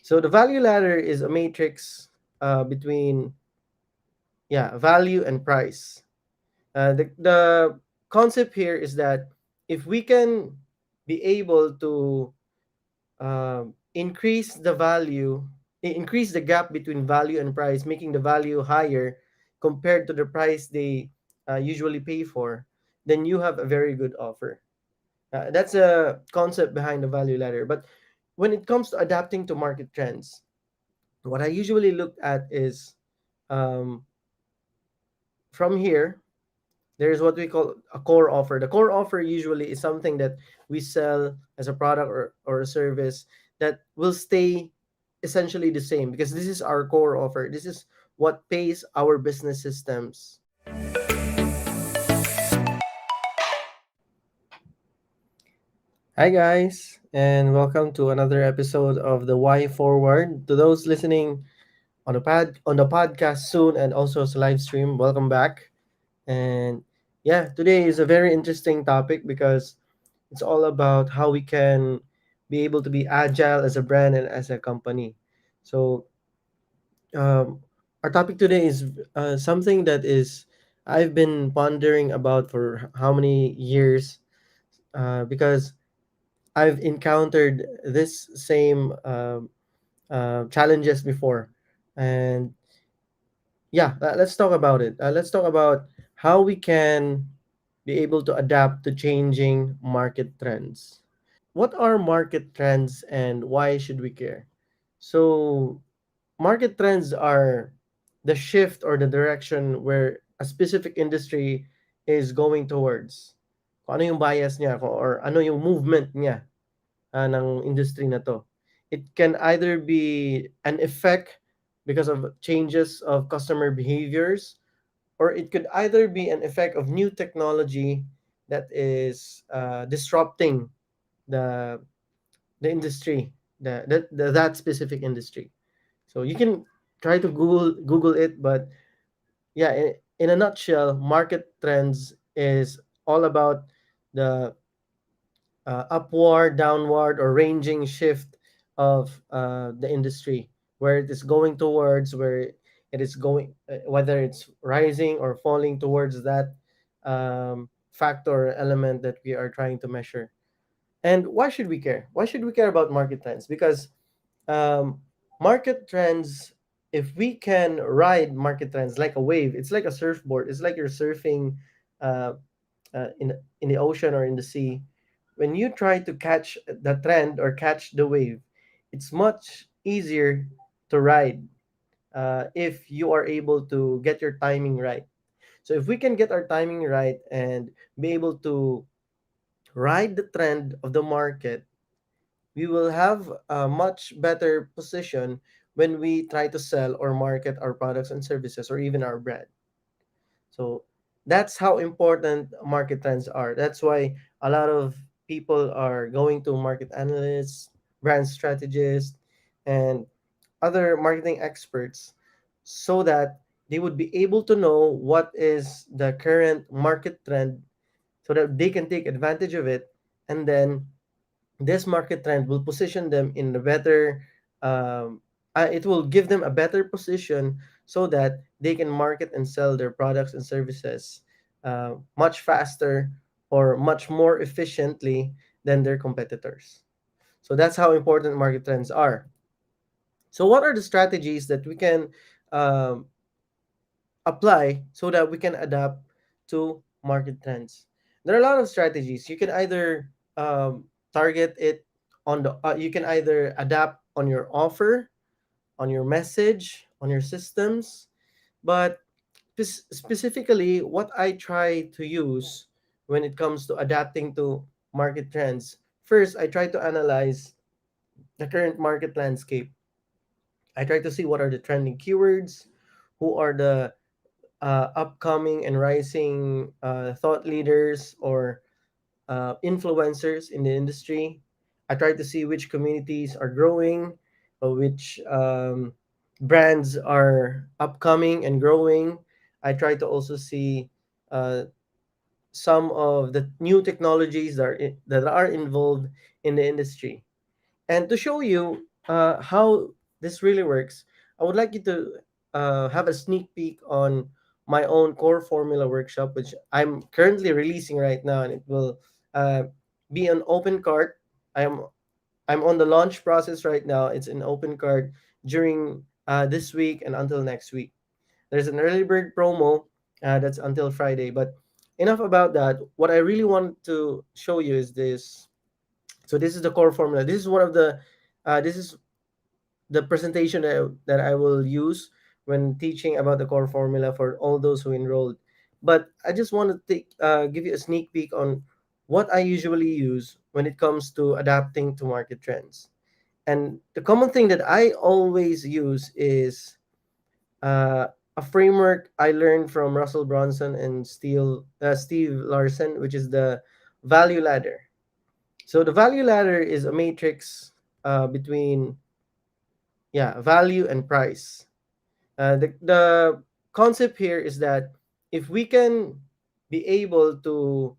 So the value ladder is a matrix between value and price. The concept here is that if we can be able to increase the gap between value and price, making the value higher compared to the price they usually pay for, then you have a very good offer. That's a concept behind the value ladder. But when it comes to adapting to market trends, what I usually look at is um, from here, there is what we call a core offer. The core offer usually is something that we sell as a product or a service that will stay essentially the same because this is our core offer. This is what pays our business systems. Hi guys, and welcome to another episode of the Why Forward. To those listening on the podcast soon and also as a live stream, welcome back. And yeah, today is a very interesting topic because it's all about how we can be able to be agile as a brand and as a company. So, our topic today is something that is I've been pondering about for how many years because I've encountered this same challenges before. And yeah, let's talk about it. Let's talk about how we can be able to adapt to changing market trends. What are market trends and why should we care? So, market trends are the shift or the direction where a specific industry is going towards. Kung ano yung bias niya or ano yung movement niya ng industry na to. It can either be an effect because of changes of customer behaviors, or it could either be an effect of new technology that is disrupting the the industry, that specific industry. So you can try to Google it, but yeah, in a nutshell, market trends is all about the upward, downward, or ranging shift of the industry, where it is going towards, where it is going, whether it's rising or falling towards that factor or element that we are trying to measure. And why should we care? Why should we care about market trends? Because um, market trends, if we can ride market trends like a wave, it's like a surfboard. It's like you're surfing uh, in the ocean or in the sea. When you try to catch the trend or catch the wave, it's much easier to ride if you are able to get your timing right. So if we can get our timing right and be able to ride the trend of the market, we will have a much better position when we try to sell or market our products and services or even our brand. So that's how important market trends are. That's why a lot of people are going to market analysts, brand strategists, and other marketing experts so that they would be able to know what is the current market trend so that they can take advantage of it, and then this market trend will position them in a better it will give them a better position so that they can market and sell their products and services much faster or much more efficiently than their competitors. So that's how important market trends are. So what are the strategies that we can um, apply so that we can adapt to market trends? There are a lot of strategies. You can either target it on the, you can either adapt on your offer, on your message, on your systems. But specifically, what I try to use when it comes to adapting to market trends, first, I try to analyze the current market landscape. I try to see what are the trending keywords, who are the upcoming and rising thought leaders or influencers in the industry. I try to see which communities are growing, which brands are upcoming and growing. I try to also see uh, some of the new technologies that are involved in the industry. And to show you how this really works, I would like you to have a sneak peek on my own core formula workshop, which I'm currently releasing right now, and it will uh, be an open cart. I'm I'm on the launch process right now. It's an open cart during this week and until next week. There's an early bird promo that's until Friday. But enough about that. What I really want to show you is this. So this is the core formula. This is one of the this is the presentation that I will use when teaching about the core formula for all those who enrolled. But I just want to give you a sneak peek on what I usually use when it comes to adapting to market trends. And the common thing that I always use is a framework I learned from Russell Brunson and Steve Larson, which is the value ladder. So the value ladder is a matrix between value and price. The concept here is that if we can be able to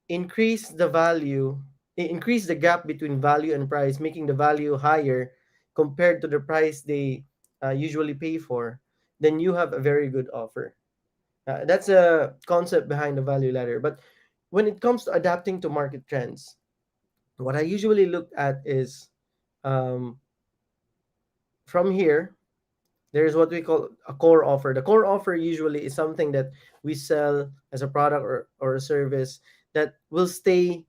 increase the value, increase the gap between value and price, making the value higher compared to the price they usually pay for, then you have a very good offer. That's a concept behind the value ladder. But when it comes to adapting to market trends, what I usually look at is um, from here, there's what we call a core offer. The core offer usually is something that we sell as a product or a service that will stay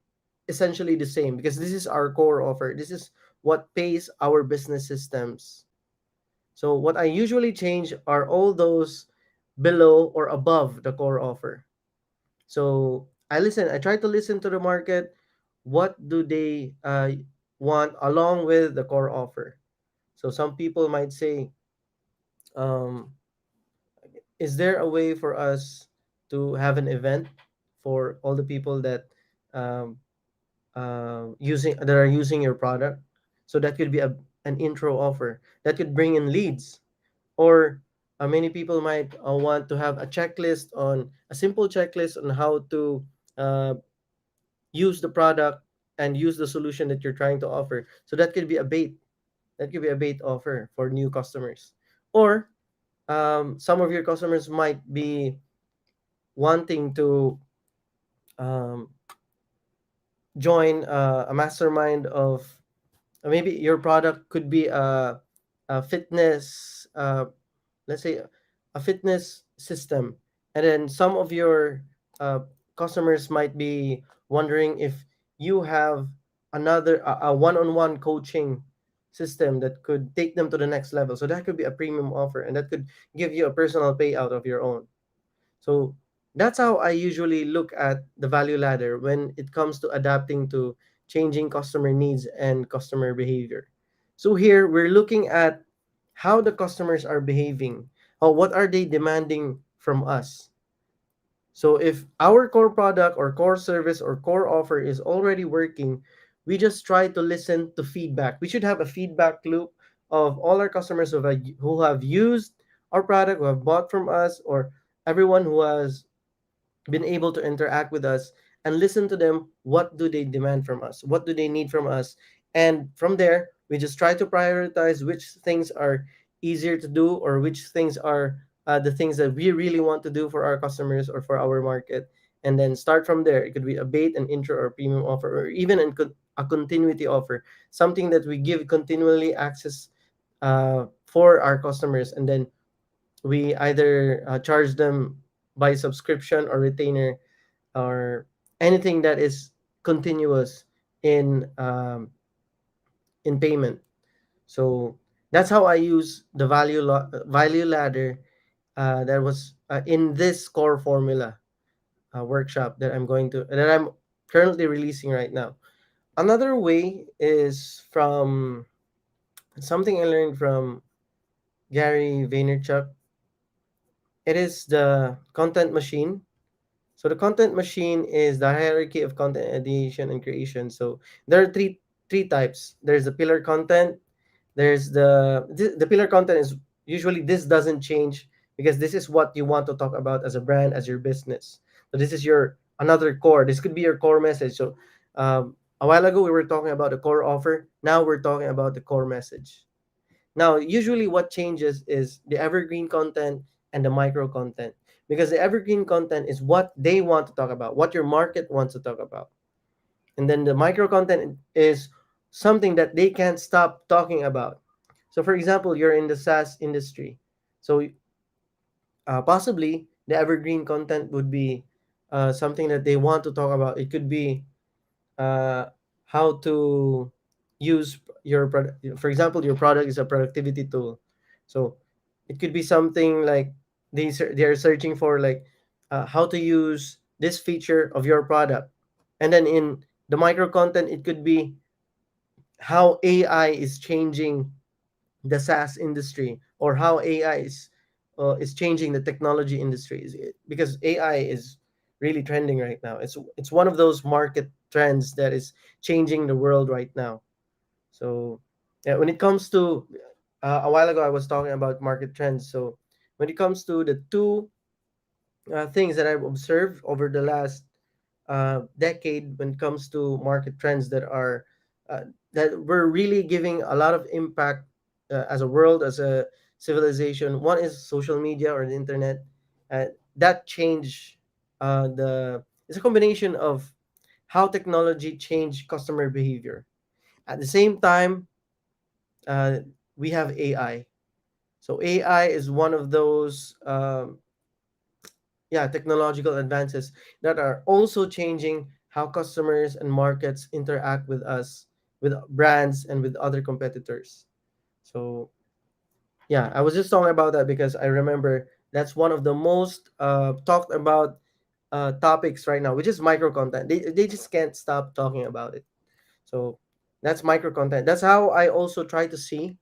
essentially the same because this is our core offer. This is what pays our business systems. So what I usually change are all those below or above the core offer. So I try to listen to the market. What do they want along with the core offer? So some people might say, um, is there a way for us to have an event for all the people that um, are using your product? So that could be an intro offer that could bring in leads. Or many people might want to have a simple checklist on how to uh, use the product and use the solution that you're trying to offer. So that could be a bait. That could be a bait offer for new customers. Or some of your customers might be wanting to um, join a mastermind of maybe your product could be a fitness let's say a fitness system, and then some of your uh, customers might be wondering if you have a one-on-one coaching system that could take them to the next level. So that could be a premium offer, and that could give you a personal payout of your own. So that's how I usually look at the value ladder when it comes to adapting to changing customer needs and customer behavior. So here we're looking at how the customers are behaving. What are they demanding from us? So if our core product or core service or core offer is already working, we just try to listen to feedback. We should have a feedback loop of all our customers who have used our product, who have bought from us, or everyone who has been able to interact with us and listen to them. What do they demand from us? What do they need from us? And from there, we just try to prioritize which things are easier to do, or which things are the things that we really want to do for our customers or for our market. And then start from there. It could be a bait, an intro, or premium offer, or even a continuity offer, something that we give continually access for our customers. And then we either charge them by subscription or retainer, or anything that is continuous in payment. So that's how I use the value ladder that was in this core formula workshop that I'm currently releasing right now. Another way is from something I learned from Gary Vaynerchuk. It is the content machine. So the content machine is the hierarchy of content ideation and creation. So there are three types. There's the pillar content. There's the pillar content is usually this doesn't change because this is what you want to talk about as a brand, as your business. So this is your another core. This could be your core message. So a while ago we were talking about the core offer. Now we're talking about the core message. Now, usually what changes is the evergreen content and the micro content, because the evergreen content is what they want to talk about, what your market wants to talk about. And then the micro content is something that they can't stop talking about. So, for example, you're in the SaaS industry. So, possibly the evergreen content would be something that they want to talk about. It could be uh, how to use your product. For example, your product is a productivity tool, so it could be something like they are searching for, like how to use this feature of your product. And then in the micro content, it could be how AI is changing the SaaS industry, or how AI is changing the technology industry. Because AI is really trending right now. It's one of those market trends that is changing the world right now. So yeah, when it comes to a while ago, I was talking about market trends. So when it comes to the two things that I've observed over the last decade, when it comes to market trends uh, that we're really giving a lot of impact as a world, as a civilization. One is social media or the internet. Uh, that change the it's a combination of how technology changed customer behavior. At the same time, uh, we have AI. So AI is one of those yeah, technological advances that are also changing how customers and markets interact with us, with brands, and with other competitors. So yeah, I was just talking about that because I remember that's one of the most talked about topics right now, which is micro content. They just can't stop talking about it. So that's micro content. That's how I also try to see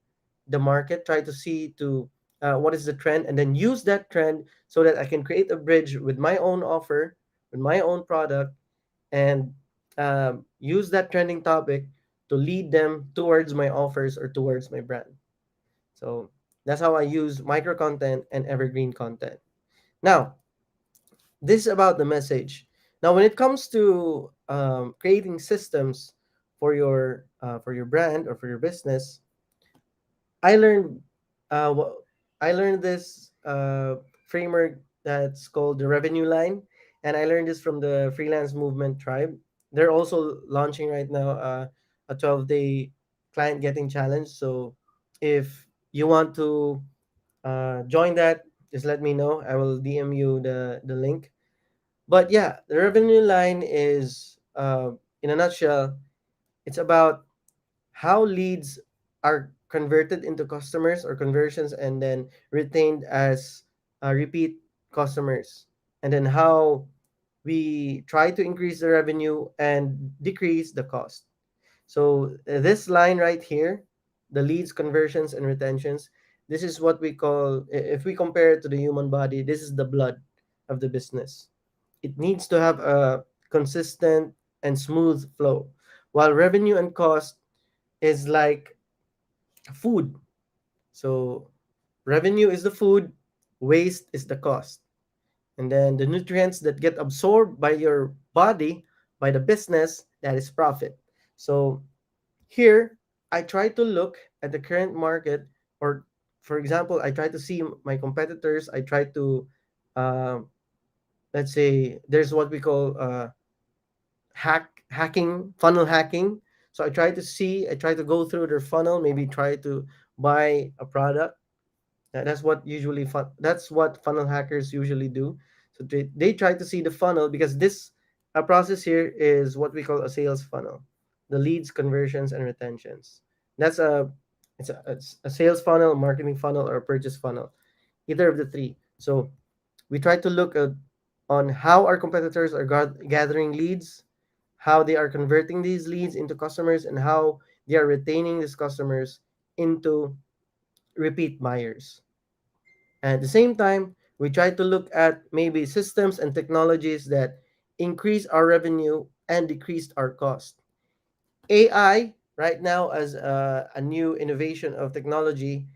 the market, try to see to what is the trend, and then use that trend so that I can create a bridge with my own offer, with my own product, and use that trending topic to lead them towards my offers or towards my brand. So that's how I use micro content and evergreen content. Now, this is about the message. Now, when it comes to creating systems for your brand or for your business, I learned I learned this framework that's called the revenue line, and I learned this from the freelance movement tribe. They're also launching right now a 12-day client getting challenge. So if you want to join that, just let me know. I will DM you the link. But yeah, the revenue line is, in a nutshell, it's about how leads are converted into customers or conversions and then retained as repeat customers. And then how we try to increase the revenue and decrease the cost. So this line right here, the leads, conversions, and retentions, this is what we call, if we compare it to the human body, this is the blood of the business. It needs to have a consistent and smooth flow. While revenue and cost is like food. So revenue is the food, waste is the cost. And then the nutrients that get absorbed by your body, by the business, that is profit. So here, I try to look at the current market, or for example, I try to see my competitors. I try to, uh, let's say, there's what we call hacking, funnel hacking. So I try to go through their funnel, maybe try to buy a product. That's what funnel hackers usually do. So they try to see the funnel, because this a process here is what we call a sales funnel, the leads, conversions, and retentions. That's a it's a sales funnel, marketing funnel, or a purchase funnel, either of the three. So we try to look at on how our competitors are gathering leads, how they are converting these leads into customers, and how they are retaining these customers into repeat buyers. At the same time, we try to look at maybe systems and technologies that increase our revenue and decrease our cost. AI, right now, as a new innovation of technology,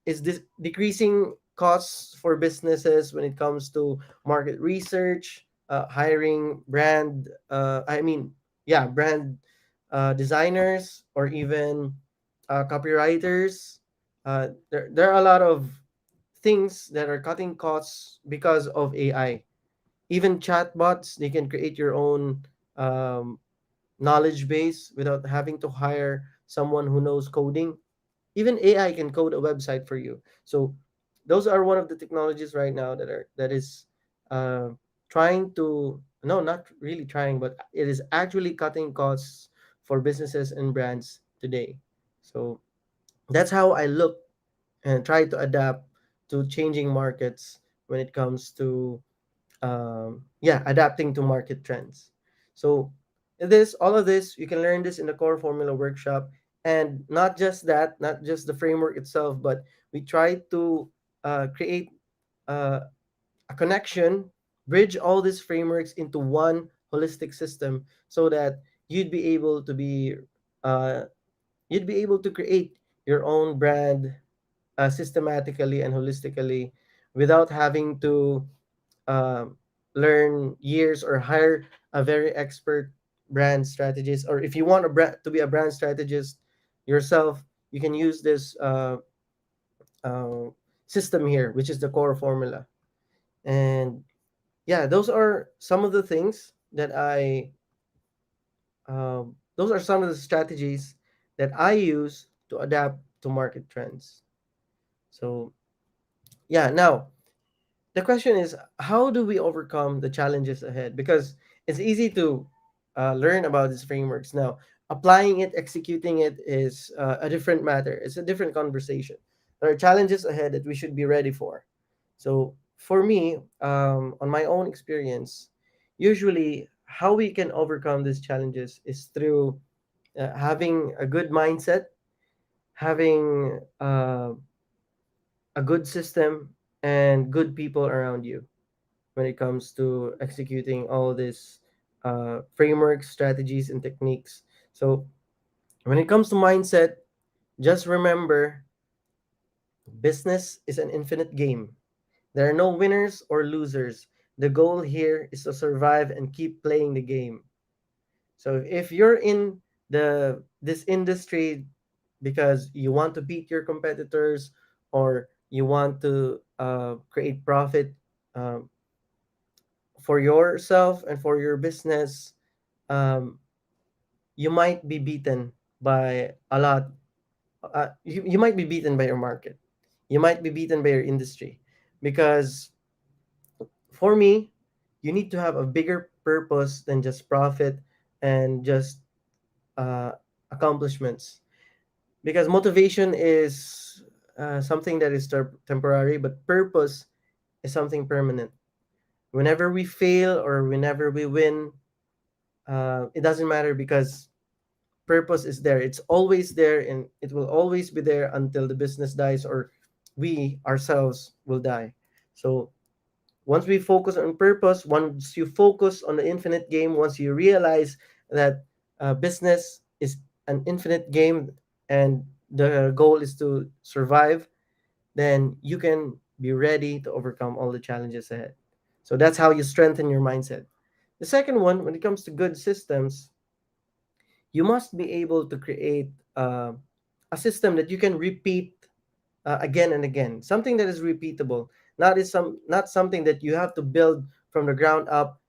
is this decreasing costs for businesses when it comes to market research, hiring brand designers, or even copywriters, there are a lot of things that are cutting costs because of AI. Even chatbots, they can create your own um, knowledge base without having to hire someone who knows coding. Even AI can code a website for you. So those are one of the technologies right now that is uh, trying to, no, not really trying, but it is actually cutting costs for businesses and brands today. So that's how I look and try to adapt to changing markets when it comes to yeah, adapting to market trends. So this, all of this, you can learn this in the core formula workshop. And not just that, not just the framework itself, but we try to create uh, a connection, bridge all these frameworks into one holistic system, so that you'd be able to be uh, you'd be able to create your own brand systematically and holistically without having to um, learn years or hire a very expert brand strategist. Or if you want a brand to be a brand strategist yourself, you can use this uh, system here, which is the core formula. And yeah, those are some of the things that those are some of the strategies that I use to adapt to market trends. So yeah, now the question is, how do we overcome the challenges ahead? Because it's easy to learn about these frameworks. Now applying it, executing it is a different matter. It's a different conversation. There are challenges ahead that we should be ready for. So for me, on my own experience, usually how we can overcome these challenges is through having a good mindset, having a good system, and good people around you when it comes to executing all these frameworks, strategies, and techniques. So when it comes to mindset, just remember, business is an infinite game. There are no winners or losers. The goal here is to survive and keep playing the game. So if you're in the this industry because you want to beat your competitors, or you want to create profit um, for yourself and for your business, um, you might be beaten by a lot. You might be beaten by your market. You might be beaten by your industry. Because for me, you need to have a bigger purpose than just profit and just uh, accomplishments. Because motivation is something that is temporary, but purpose is something permanent. Whenever we fail or whenever we win, it doesn't matter, because purpose is there. It's always there, and it will always be there until the business dies or we ourselves will die. So once we focus on purpose, once you focus on the infinite game, once you realize that business is an infinite game and the goal is to survive, then you can be ready to overcome all the challenges ahead. So that's how you strengthen your mindset. The second one, when it comes to good systems, you must be able to create a system that you can repeat again and again, something that is repeatable, not something that you have to build from the ground up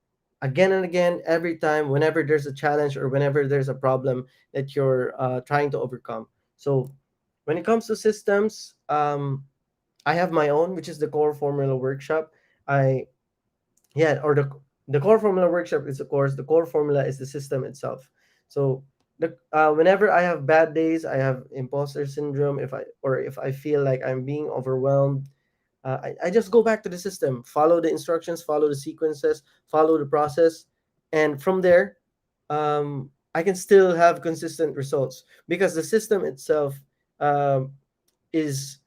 again and again every time whenever there's a challenge or whenever there's a problem that you're trying to overcome. So when it comes to systems, I have my own, which is the core formula workshop. I Yeah, or the core formula workshop is, of course, the core formula is the system itself. So whenever I have bad days, I have imposter syndrome, if I feel like I'm being overwhelmed, I just go back to the system, follow the instructions, follow the sequences, follow the process, and from there, I can still have consistent results, because the system itself is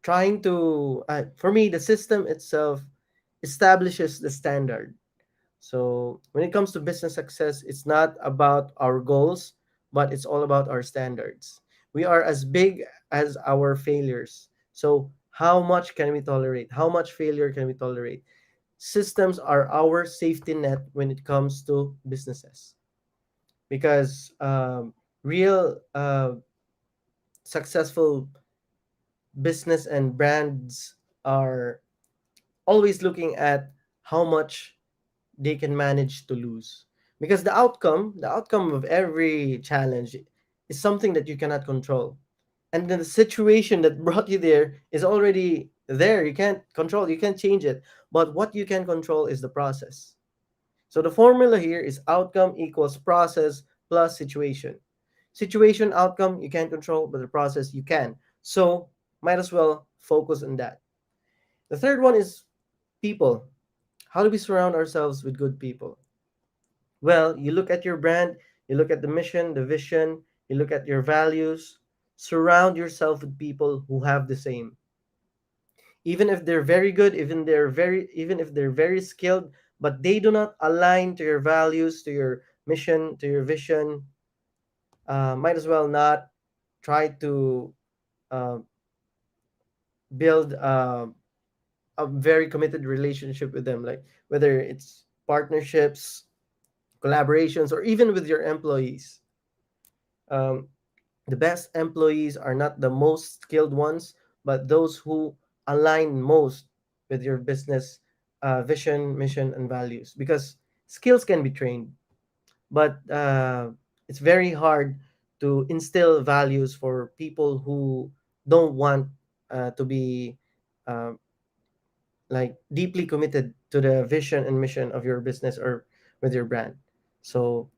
trying to for me, the system itself establishes the standard. So when it comes to business success, it's not about our goals, but it's all about our standards. We are as big as our failures. So how much can we tolerate? How much failure can we tolerate? Systems are our safety net when it comes to businesses, because real most successful business and brands are always looking at how much they can manage to lose, because the outcome of every challenge is something that you cannot control, and then the situation that brought you there is already there. You can't control, you can't change it, but what you can control is the process. So the formula here is outcome equals process plus situation. Situation, outcome you can't control, but the process you can. So might as well focus on that. The third one is people. How do we surround ourselves with good people? Well, you look at your brand, you look at the mission, the vision, you look at your values. Surround yourself with people who have the same. Even if they're very good, even if they're very skilled, but they do not align to your values, to your mission, to your vision, might as well not try to uh, build a very committed relationship with them, like whether it's partnerships, collaborations, or even with your employees. Um, the best employees are not the most skilled ones, but those who align most with your business vision, mission, and values. Because skills can be trained, but it's very hard to instill values for people who don't want to be uh, like deeply committed to the vision and mission of your business or with your brand. So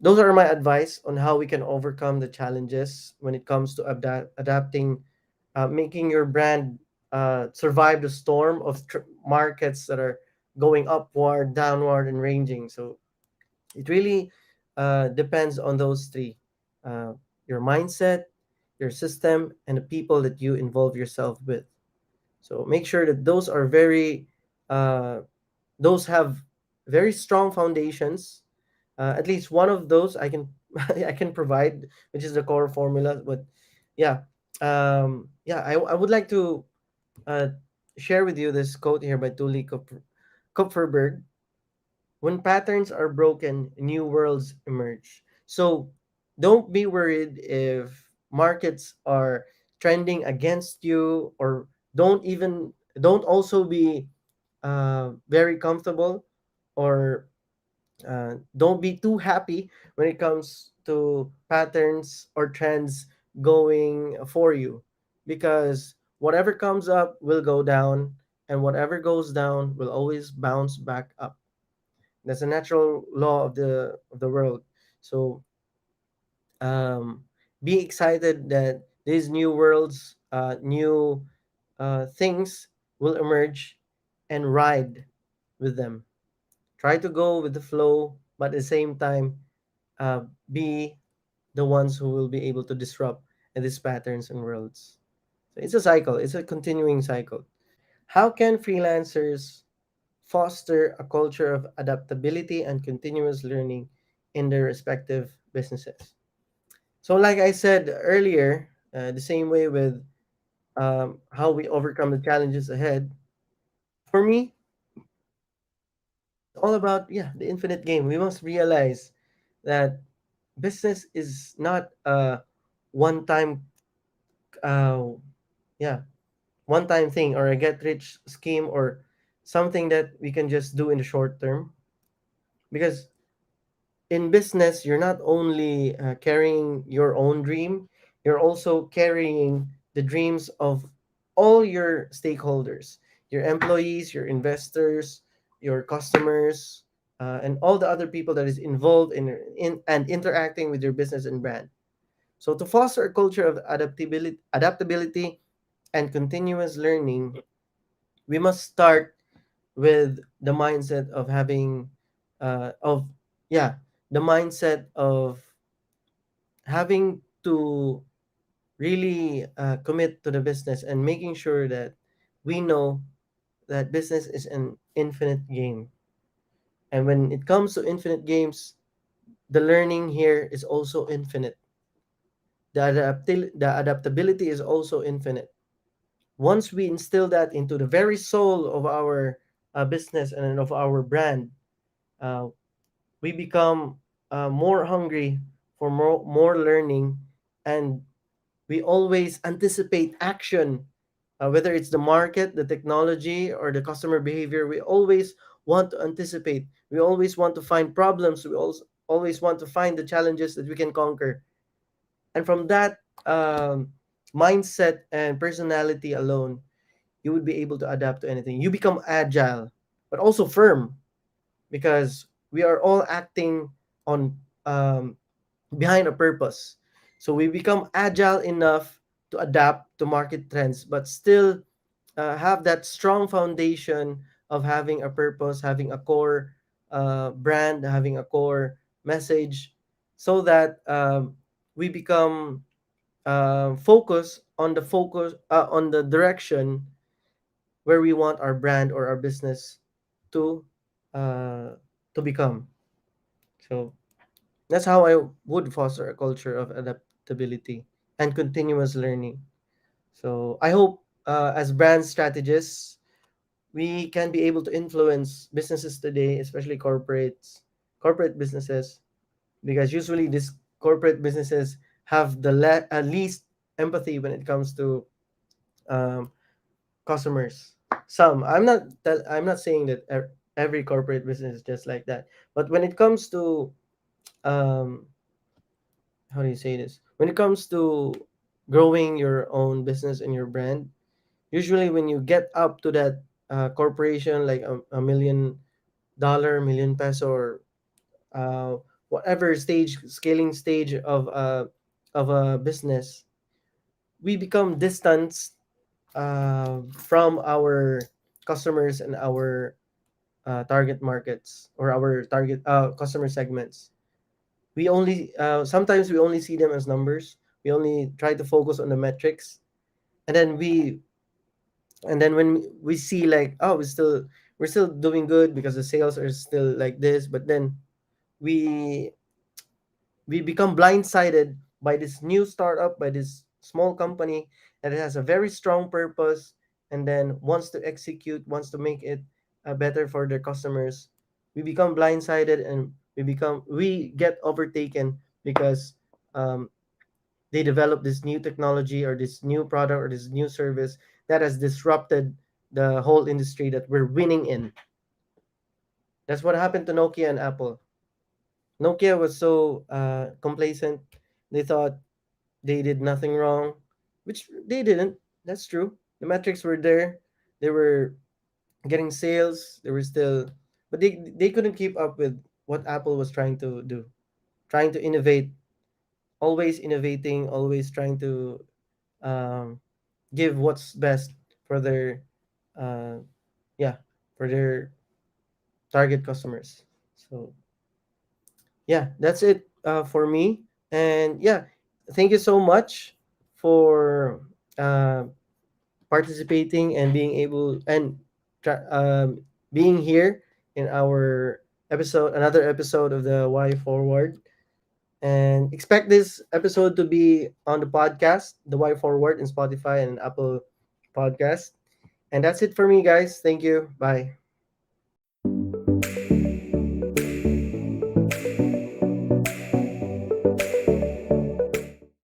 those are my advice on how we can overcome the challenges when it comes to adapting, making your brand survive the storm of markets that are going upward, downward, and ranging. So it really depends on those three: uh, your mindset, your system, and the people that you involve yourself with. So make sure that uh, those have very strong foundations. At least one of those I can I can provide, which is the core formula. But yeah, yeah, I would like to uh, share with you this quote here by Tuli Kupferberg. When patterns are broken, new worlds emerge. So don't be worried if markets are trending against you, or don't also be very comfortable, or don't be too happy when it comes to patterns or trends going for you, because whatever comes up will go down, and whatever goes down will always bounce back up. That's a natural law of the world. So be excited that these new worlds, new things will emerge, and ride with them. Try to go with the flow, but at the same time, be the ones who will be able to disrupt these patterns and worlds. So it's a cycle, it's a continuing cycle. How can freelancers foster a culture of adaptability and continuous learning in their respective businesses? So, like I said earlier, the same way with how we overcome the challenges ahead, for me, it's all about, yeah, the infinite game. We must realize that business is not a one time uh yeah one time thing, or a get rich scheme, or something that we can just do in the short term. Because in business, you're not only carrying your own dream, you're also carrying the dreams of all your stakeholders, your employees, your investors, your customers, and all the other people that is involved in and interacting with your business and brand. So to foster a culture of adaptability and continuous learning, we must start with the mindset of having of yeah the mindset of having to really commit to the business, and making sure that we know that business is an infinite game. And when it comes to infinite games, the learning here is also infinite. The adaptability is also infinite. Once we instill that into the very soul of our business and of our brand, uh, we become more hungry for more learning, and We always anticipate action, whether it's the market, the technology, or the customer behavior. We always want to anticipate. We always want to find problems. We also always want to find the challenges that we can conquer. And from that mindset and personality alone, you would be able to adapt to anything. You become agile, but also firm, because we are all acting on behind a purpose. So we become agile enough to adapt to market trends, but still have that strong foundation of having a purpose, having a core brand, having a core message, so that we become on the direction where we want our brand or our business to uh, to become. So that's how I would foster a culture of adaptability and continuous learning. So I hope, as brand strategists, we can be able to influence businesses today, especially corporate businesses, because usually these corporate businesses have the least empathy when it comes to um, customers. Some, I'm not saying that every corporate business is just like that, but when it comes to um, how do you say this? When it comes to growing your own business and your brand, usually when you get up to that corporation, like a $1 million, million peso, or uh, whatever scaling stage of a business, we become distant from our customers and our target markets, or our target customer segments. We only sometimes we only see them as numbers. We only try to focus on the metrics, and then when we see, like, oh, we're still doing good because the sales are still like this, but then we we become blindsided by this new startup, by this small company that has a very strong purpose, and then wants to execute, wants to make it better for their customers. We become blindsided, and we get overtaken because um, they develop this new technology, or this new product, or this new service that has disrupted the whole industry that we're winning in. That's what happened to Nokia and Apple. Nokia was so complacent. They thought they did nothing wrong, which they didn't. That's true. The metrics were there. They were getting sales. They were still, but they couldn't keep up with what Apple was trying to do, trying to innovate, always innovating, always trying to um, give what's best for their uh, yeah, for their target customers. So yeah, that's it for me. And yeah, thank you so much for uh, participating and being able and being here in our another episode of the Y Forward. And expect this episode to be on the podcast, the Y Forward, in Spotify and Apple Podcast. And that's it for me, guys. Thank you. Bye.